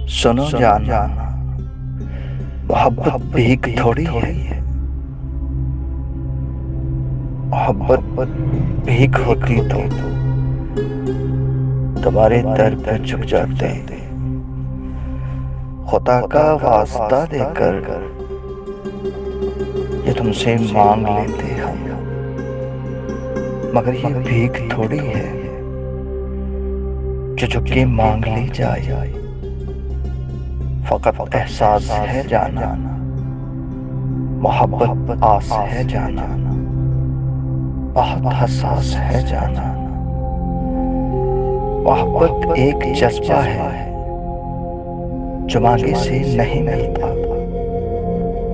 सुनो जाना, मोहब्बत भीख थोड़ी है। मोहब्बत भीख होती तो तुम्हारे दर पर झुक जाते, खुदा का वास्ता देकर ये तुमसे मांग लेते हम। मगर ये भीख थोड़ी है जो झुक के मांग ली जाए। फकत एहसास है जाना, मोहब्बत आस है जाना, बहुत हसास है जाना। मोहब्बत एक जज्बा है जो मांगे से नहीं मिलता।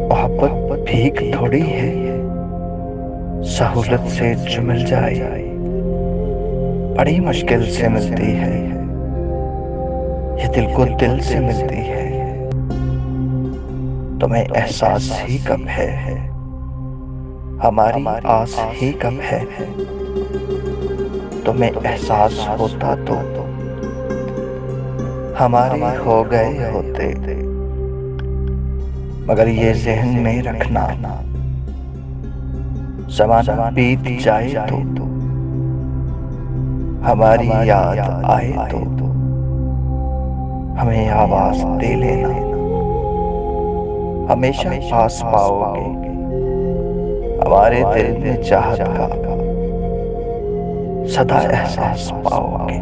मोहब्बत भीख थोड़ी है सहूलत से जो मिल जाए, बड़ी मुश्किल से मिलती है, ये दिल को दिल से मिलती है। तुम्हें एहसास ही कब है, हमारी आस ही कब है। तुम्हें एहसास होता तो हमारे हो गए होते। मगर ये जहन में रखना, ज़माना बीत जाए तो हमारी याद आए तो हमें आवाज दे लेना। हमेशा पास पाओगे हमारे दिल में चाहत का, सदा एहसास पाओगे।